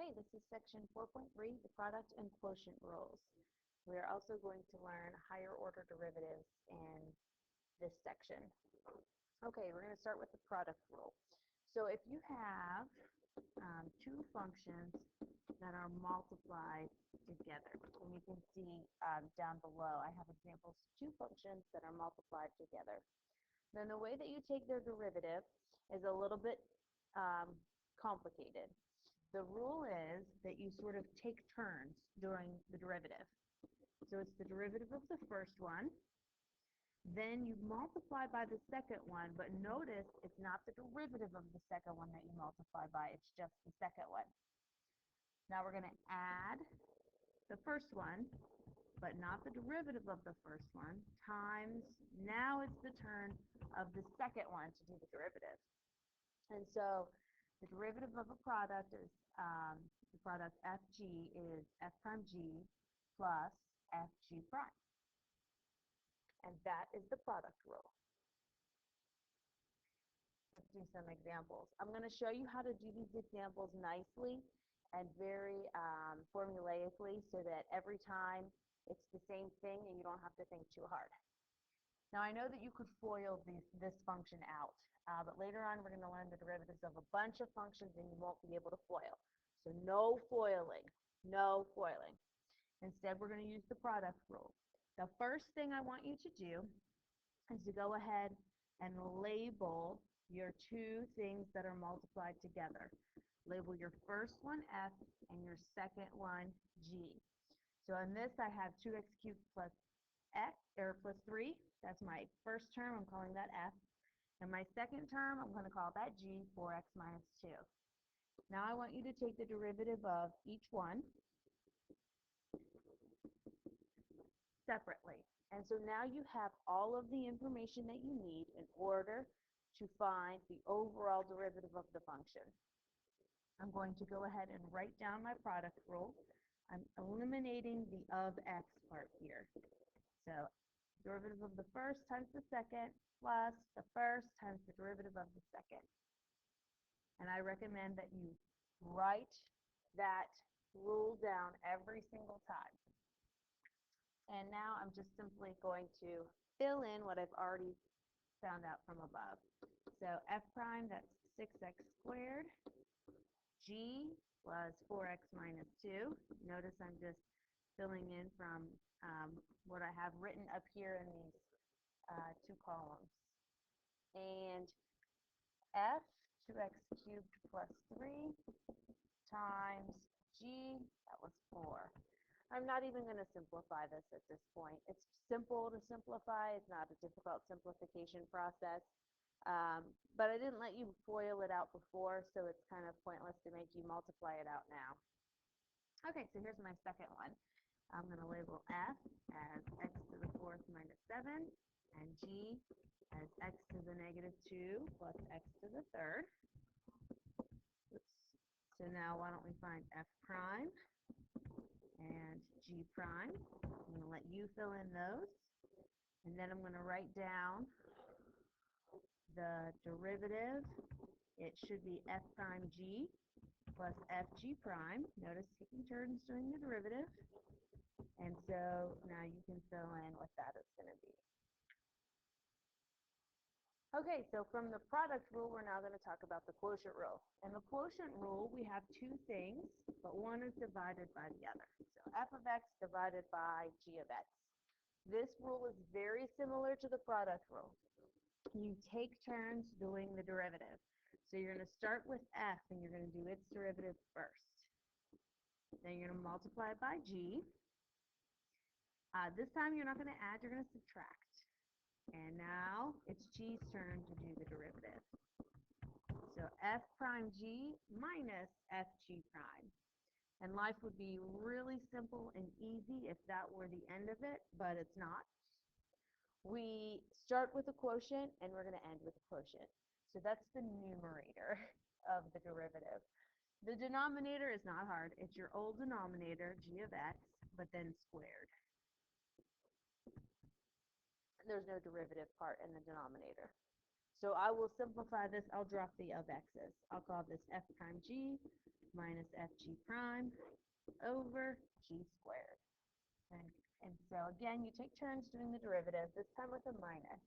Okay, this is section 4.3, the product and quotient rules. We are also going to learn higher order derivatives in this section. Okay, we're going to start with the product rule. So if you have two functions that are multiplied together, and you can see down below, I have examples of two functions that are multiplied together. Then the way that you take their derivative is a little bit complicated. The rule is that you sort of take turns doing the derivative. So it's the derivative of the first one, then you multiply by the second one, but notice it's not the derivative of the second one that you multiply by, it's just the second one. Now we're going to add the first one, but not the derivative of the first one, times, now it's the turn of the second one to do the derivative. And so the derivative of a product is the product fg is f prime g plus fg prime. And that is the product rule. Let's do some examples. I'm going to show you how to do these examples nicely and very formulaically so that every time it's the same thing and you don't have to think too hard. Now I know that you could FOIL this function out, but later on we're going to learn the derivatives of a bunch of functions and you won't be able to FOIL. So no foiling, no foiling. Instead we're going to use the product rule. The first thing I want you to do is to go ahead and label your two things that are multiplied together. Label your first one f and your second one g. So in this I have 2x cubed plus x, or plus 3. That's my first term, I'm calling that f. And my second term, I'm going to call that g, 4x minus 2. Now I want you to take the derivative of each one separately. And so now you have all of the information that you need in order to find the overall derivative of the function. I'm going to go ahead and write down my product rule. I'm eliminating the of x part here. So derivative of the first times the second plus the first times the derivative of the second. And I recommend that you write that rule down every single time. And now I'm just simply going to fill in what I've already found out from above. So f prime, that's 6x squared. G was 4x minus 2. Notice I'm just filling in from what I have written up here in these two columns. And f, 2x cubed plus 3 times g, that was 4. I'm not even going to simplify this at this point. It's simple to simplify. It's not a difficult simplification process. But I didn't let you FOIL it out before, so it's kind of pointless to make you multiply it out now. Okay, so here's my second one. I'm going to label f as x to the fourth minus 7, and g as x to the negative 2 plus x to the third. Oops. So now why don't we find f prime and g prime. I'm going to let you fill in those. And then I'm going to write down the derivative. It should be f prime g plus fg prime. Notice taking turns doing the derivative. And so now you can fill in what that is going to be. Okay, so from the product rule, we're now going to talk about the quotient rule. In the quotient rule, we have two things, but one is divided by the other. So f of x divided by g of x. This rule is very similar to the product rule. You take turns doing the derivative. So you're going to start with f, and you're going to do its derivative first. Then you're going to multiply it by g. This time you're not going to add, you're going to subtract. And now it's g's turn to do the derivative. So f prime g minus fg prime. And life would be really simple and easy if that were the end of it, but it's not. We start with a quotient and we're going to end with a quotient. So that's the numerator of the derivative. The denominator is not hard. It's your old denominator, g of x, but then squared. There's no derivative part in the denominator. So I will simplify this. I'll drop the of x's. I'll call this f prime g minus fg prime over g squared. And so again, you take turns doing the derivative, this time with a minus.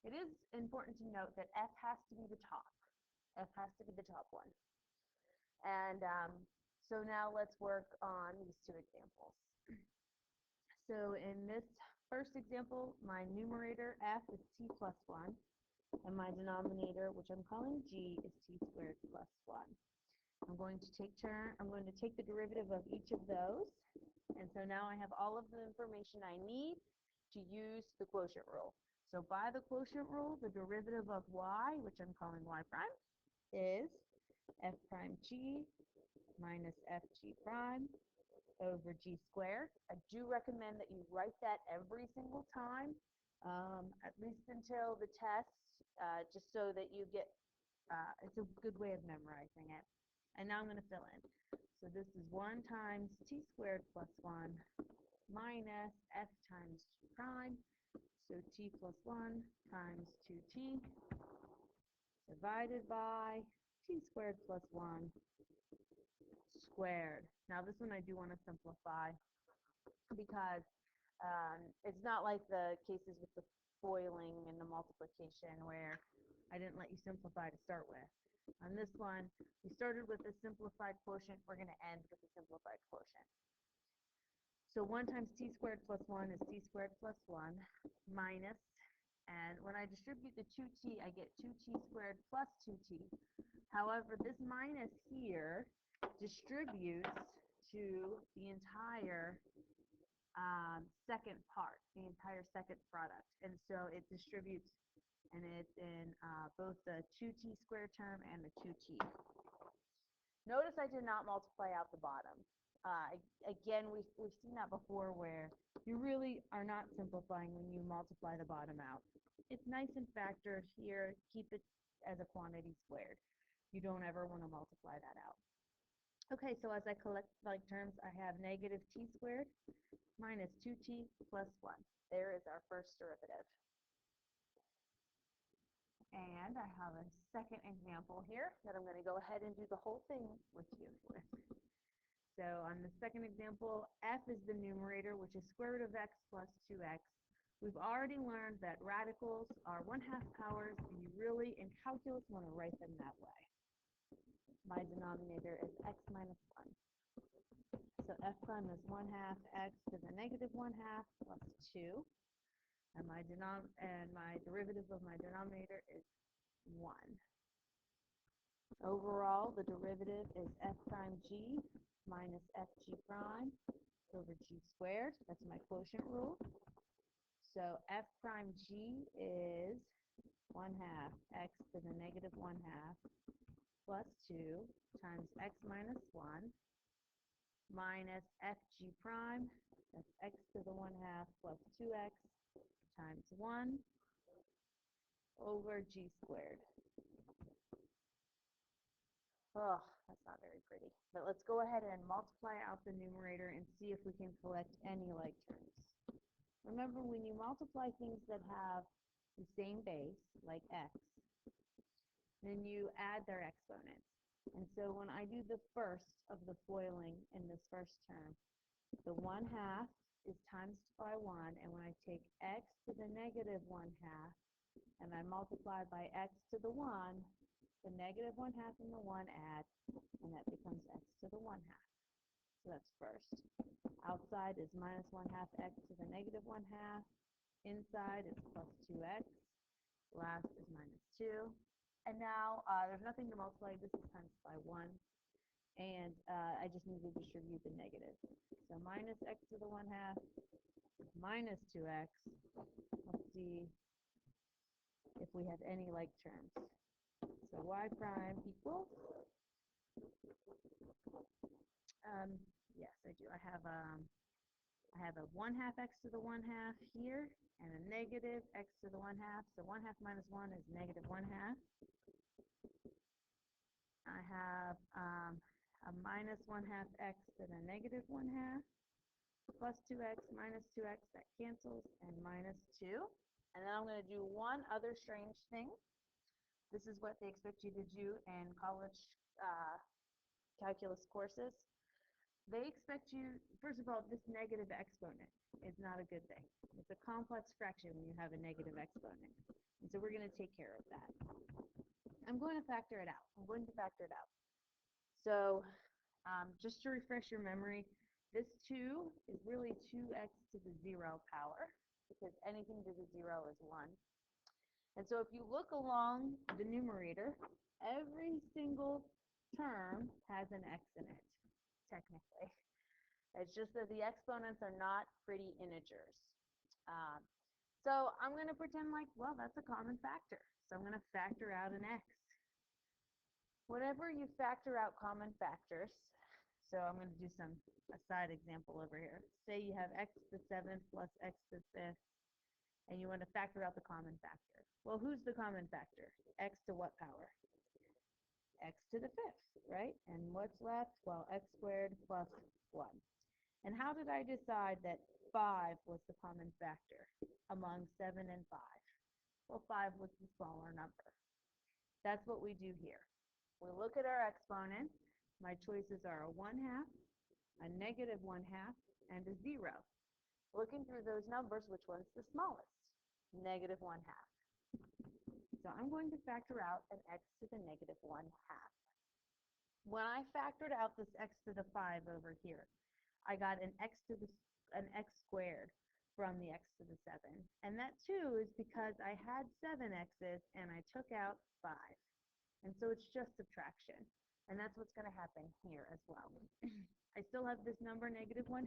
It is important to note that f has to be the top. F has to be the top one. And so now let's work on these two examples. So in this first example, my numerator f is t plus 1, and my denominator, which I'm calling g, is t squared plus 1. I'm going to take the derivative of each of those, and so now I have all of the information I need to use the quotient rule. So by the quotient rule, the derivative of y, which I'm calling y prime, is f prime g minus fg prime over g squared. I do recommend that you write that every single time, at least until the test, just so that you get, it's a good way of memorizing it. And now I'm going to fill in. So this is 1 times t squared plus 1 minus f times g prime. So t plus 1 times 2t divided by t squared plus 1 squared. Now this one I do want to simplify because it's not like the cases with the FOILing and the multiplication where I didn't let you simplify to start with. On this one, we started with a simplified quotient. We're going to end with a simplified quotient. So 1 times t squared plus 1 is t squared plus 1 minus, and when I distribute the 2t, I get 2t squared plus 2t. However, this minus here distributes to the entire second part, the entire second product. And so it distributes, and it's in both the 2t squared term and the 2t. Notice I did not multiply out the bottom. Again, we've seen that before where you really are not simplifying when you multiply the bottom out. It's nice and factored here. Keep it as a quantity squared. You don't ever want to multiply that out. Okay, so as I collect like terms, I have negative t squared minus 2t plus 1. There is our first derivative. And I have a second example here that I'm going to go ahead and do the whole thing with you with. So on the second example, f is the numerator, which is square root of x plus 2x. We've already learned that radicals are 1/2 powers, and you really, in calculus, want to write them that way. My denominator is x minus 1. So f prime is 1/2 x to the negative 1/2 plus 2. And my derivative of my denominator is 1. Overall, the derivative is f prime g minus fg prime over g squared. That's my quotient rule. So f prime g is 1/2 x to the negative 1/2 plus 2 times x minus 1 minus fg prime, that's x to the 1/2 plus 2x times 1 over g squared. Oh, that's not very pretty. But let's go ahead and multiply out the numerator and see if we can collect any like terms. Remember, when you multiply things that have the same base, like x, then you add their exponents. And so when I do the first of the FOILing in this first term, the 1/2 is times by 1, and when I take x to the negative 1/2 and I multiply by x to the 1, the negative 1/2 and the 1 add, and that becomes x to the 1/2. So that's first. Outside is minus 1/2 x to the negative 1/2. Inside is plus 2x. Last is minus 2. And now there's nothing to multiply. This is times by 1. And I just need to distribute the negative. So minus x to the 1/2 minus 2x. Let's see if we have any like terms. So y prime equals, yes, I do. I have a 1/2 x to the 1/2 here, and a negative x to the 1/2. So 1/2 minus 1 is negative 1/2. I have a minus 1/2 x to the negative 1/2 plus 2x minus 2x, that cancels, and minus 2. And then I'm going to do one other strange thing. This is what they expect you to do in college calculus courses, they expect you, first of all, this negative exponent is not a good thing. It's a complex fraction when you have a negative exponent. And so we're going to take care of that. I'm going to factor it out. So just to refresh your memory, this 2 is really 2x to the 0 power, because anything to the 0 is 1. And so if you look along the numerator, every single term has an x in it, technically. It's just that the exponents are not pretty integers. So I'm going to pretend like, well, that's a common factor. So I'm going to factor out an x. Whenever you factor out common factors, so I'm going to do a side example over here. Say you have x to the 7th plus x to the 5th, and you want to factor out the common factor. Well, who's the common factor? X to what power? X to the 5th, right? And what's left? Well, x squared plus 1. And how did I decide that 5 was the common factor among 7 and 5? Well, 5 was the smaller number. That's what we do here. We look at our exponents. My choices are a 1/2, a negative 1/2, and a 0. Looking through those numbers, which one's the smallest? Negative 1/2. So I'm going to factor out an x to the negative 1/2. When I factored out this x to the 5 over here, I got an x squared from the x to the 7. And that too is because I had 7 x's and I took out 5. And so it's just subtraction. And that's what's going to happen here as well. I still have this number, negative 1/2,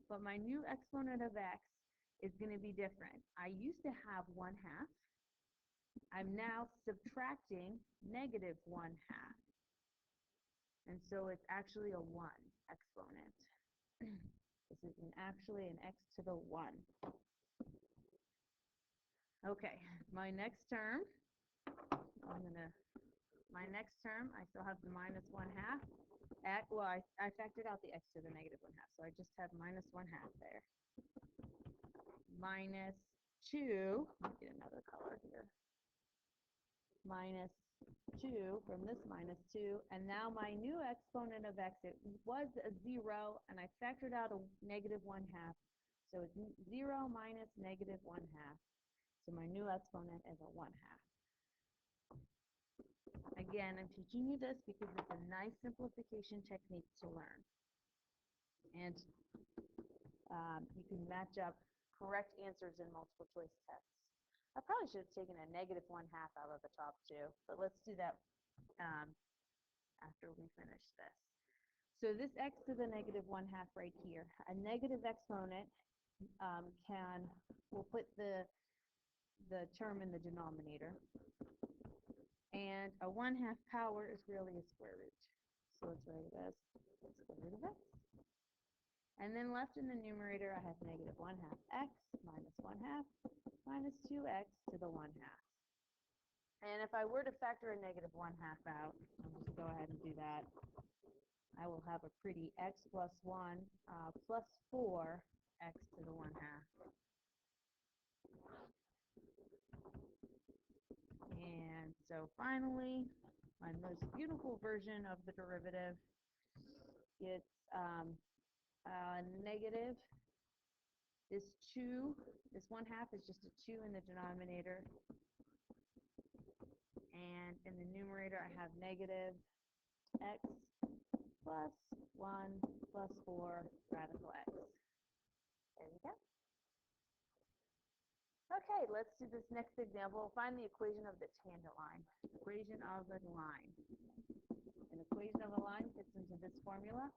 but my new exponent of x is going to be different. I used to have 1/2. I'm now subtracting negative 1/2. And so it's actually a 1 exponent. This is actually an x to the 1. Okay, my next term, I still have the minus 1/2. Well, I factored out the x to the negative 1/2, so I just have minus 1/2 there. Minus 2, let me get another color here. Minus 2 from this minus 2, and now my new exponent of x, it was a 0, and I factored out a negative 1/2, so it's 0 minus negative 1/2. So my new exponent is a 1/2. Again, I'm teaching you this because it's a nice simplification technique to learn. And you can match up correct answers in multiple choice tests. I probably should have taken a negative 1/2 out of the top too, but let's do that after we finish this. So this x to the negative 1/2 right here, a negative exponent we'll put the term in the denominator. And a 1/2 power is really a square root. So let's write it as the square root of x. And then left in the numerator, I have negative 1/2 x minus 1/2 minus 2x to the 1/2. And if I were to factor a negative 1/2 out, I'll just go ahead and do that. I will have a pretty x plus 1 plus 4x to the 1/2. And so finally, my most beautiful version of the derivative, it's negative. This 2, this 1/2 is just a 2 in the denominator. And in the numerator, I have negative x plus 1 plus 4 radical x. There we go. Okay, let's do this next example. Find the equation of the tangent line. Equation of a line. An equation of a line fits into this formula.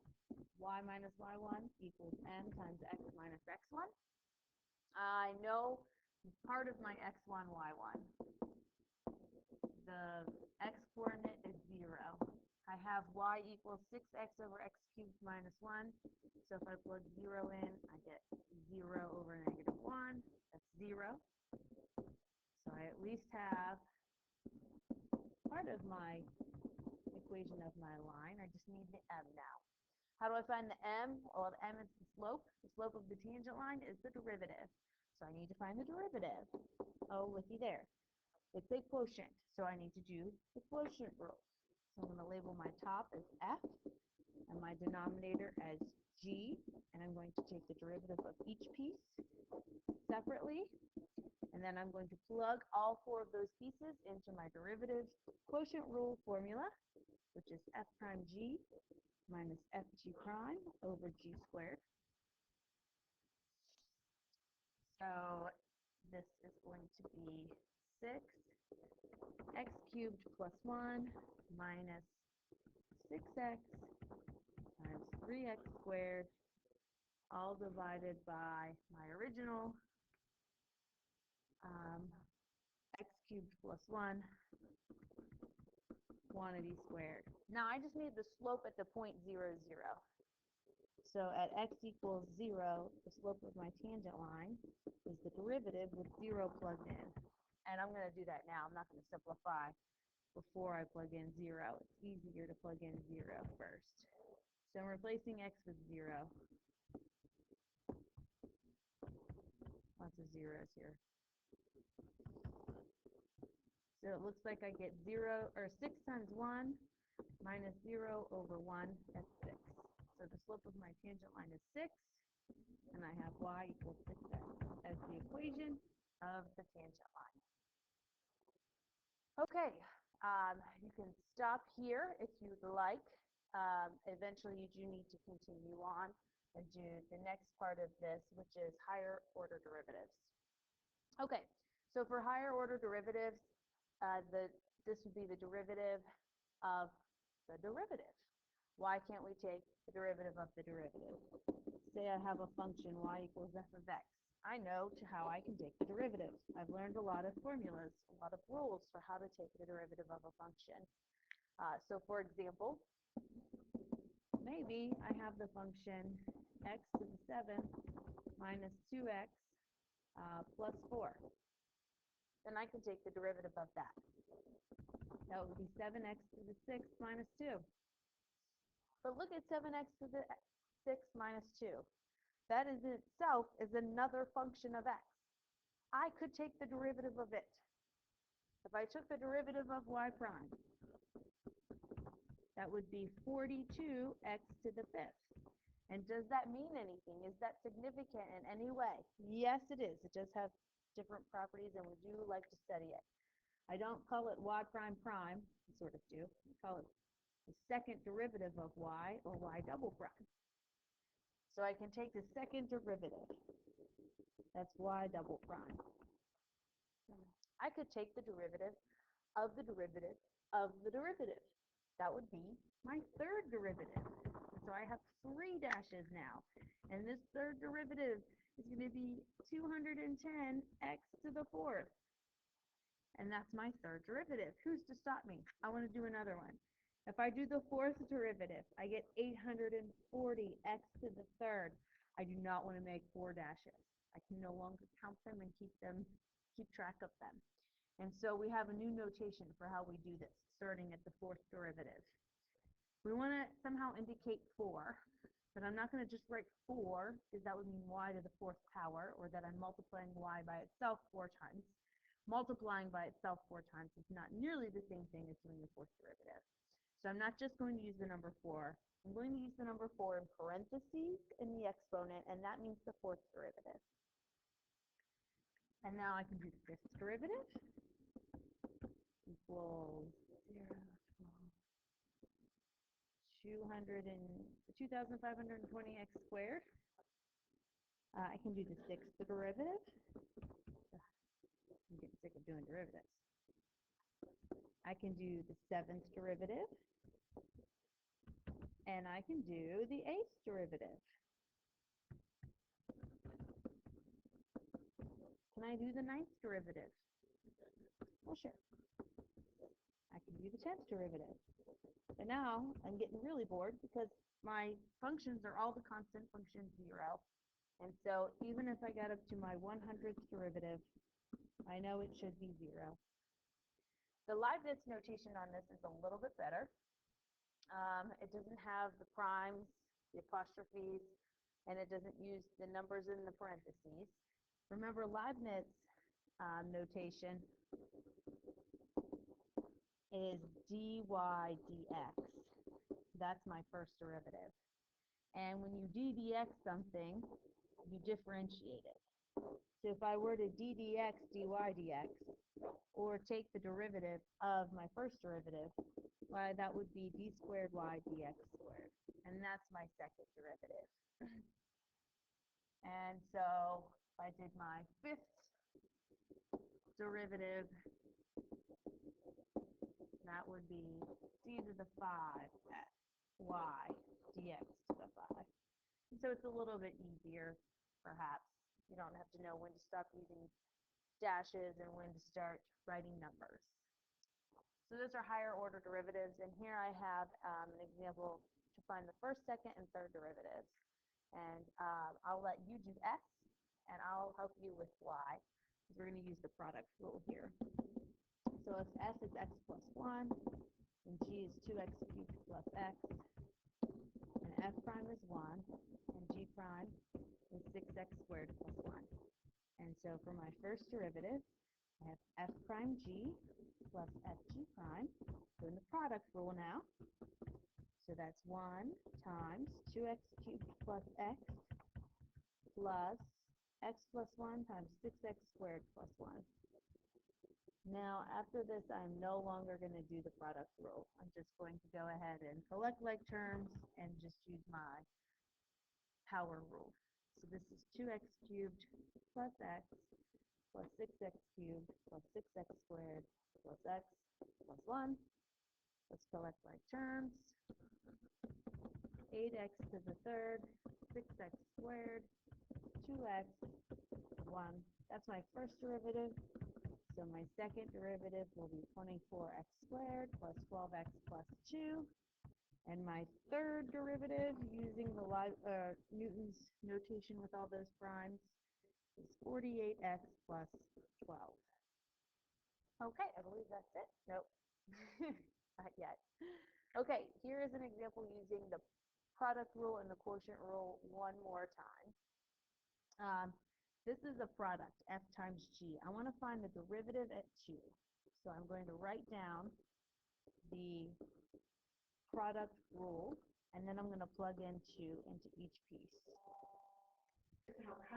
Y minus y1 equals m times x minus x1. I know part of my x1, y1. The x coordinate is 0. I have y equals 6x over x cubed minus 1. So if I plug 0 in, I get 0 over negative 1. That's 0. So I at least have part of my equation of my line. I just need the m now. How do I find the m? Well, the m is the slope. The slope of the tangent line is the derivative. So I need to find the derivative. Oh, looky there. It's a quotient, so I need to do the quotient rule. So I'm going to label my top as F and my denominator as G, and I'm going to take the derivative of each piece separately, and then I'm going to plug all four of those pieces into my derivative quotient rule formula, which is F prime G minus FG prime over G squared. So this is going to be 6x cubed plus 1 minus 6x times 3x squared, all divided by my original x cubed plus 1 quantity squared. Now I just need the slope at the point 0, 0. So at x equals 0, the slope of my tangent line is the derivative with 0 plugged in. And I'm going to do that now. I'm not going to simplify before I plug in 0. It's easier to plug in 0 first. So I'm replacing x with 0. Lots of zeros here. So it looks like I get 6 times 1 minus 0 over 1, that's 6. So the slope of my tangent line is 6, and I have y equals 6x as the equation of the tangent line. Okay, you can stop here if you'd like. Eventually, you do need to continue on and do the next part of this, which is higher order derivatives. Okay, so for higher order derivatives, this would be the derivative of the derivative. Why can't we take the derivative of the derivative? Say I have a function y equals f of x. I know how I can take the derivative. I've learned a lot of formulas, a lot of rules for how to take the derivative of a function. So for example, maybe I have the function x to the 7th minus 2x plus 4. Then I can take the derivative of that. That would be 7x to the 6th minus 2. But look at 7x to the 6th minus 2. That in itself is another function of x. I could take the derivative of it. If I took the derivative of y prime, that would be 42x to the 5th. And does that mean anything? Is that significant in any way? Yes, it is. It does have different properties, and we do like to study it. I don't call it y prime prime. I sort of do. I call it the second derivative of y, or y double prime. So I can take the second derivative. That's y double prime. I could take the derivative of the derivative of the derivative. That would be my third derivative. So I have 3 dashes now. And this third derivative is going to be 210x to the 4th. And that's my third derivative. Who's to stop me? I want to do another one. If I do the 4th derivative, I get 840x to the 3rd. I do not want to make 4 dashes. I can no longer count them and keep track of them. And so we have a new notation for how we do this, starting at the 4th derivative. We want to somehow indicate 4, but I'm not going to just write 4, because that would mean y to the 4th power, or that I'm multiplying y by itself 4 times. Multiplying by itself 4 times is not nearly the same thing as doing the 4th derivative. So I'm not just going to use the number 4. I'm going to use the number 4 in parentheses in the exponent, and that means the 4th derivative. And now I can do the 5th derivative equals 2,520x squared. I can do the 6th derivative. I'm getting sick of doing derivatives. I can do the 7th derivative. And I can do the 8th derivative. Can I do the 9th derivative? Well, sure. I can do the 10th derivative. But now I'm getting really bored because my functions are all the constant function 0. And so even if I got up to my 100th derivative, I know it should be 0. The Leibniz notation on this is a little bit better. It doesn't have the primes, the apostrophes, and it doesn't use the numbers in the parentheses. Remember, Leibniz notation is dy dx. That's my first derivative. And when you d/dx something, you differentiate it. So if I were to d/dx dy dx, or take the derivative of my first derivative, why, that would be d squared y dx squared. And that's my second derivative. And so if I did my fifth derivative, that would be d to the 5 y dx to the 5. So it's a little bit easier, perhaps. You don't have to know when to stop using dashes and when to start writing numbers. So those are higher order derivatives, and here I have an example to find the first, second, and third derivatives. And I'll let you do x, and I'll help you with y, because we're going to use the product rule here. So if s is x plus 1, and g is 2x cubed plus x, and f prime is 1, and g prime is 6x squared plus 1. And so for my first derivative, I have f prime g plus fg prime. Doing the product rule now. So that's 1 times 2x cubed plus x plus x plus 1 times 6x squared plus 1. Now, after this, I'm no longer going to do the product rule. I'm just going to go ahead and collect like terms and just use my power rule. So this is 2x cubed plus x plus 6x cubed plus 6x squared plus x plus 1. Let's collect like terms. 8x to the third, 6x squared, 2x, 1. That's my first derivative. So my second derivative will be 24x squared plus 12x plus 2. And my third derivative, using the Newton's notation with all those primes, is 48x plus 12. Okay, I believe that's it. Nope, not yet. Okay, here is an example using the product rule and the quotient rule one more time. This is a product, f times g. I want to find the derivative at 2. So I'm going to write down the product rule, and then I'm going to plug in 2 into each piece.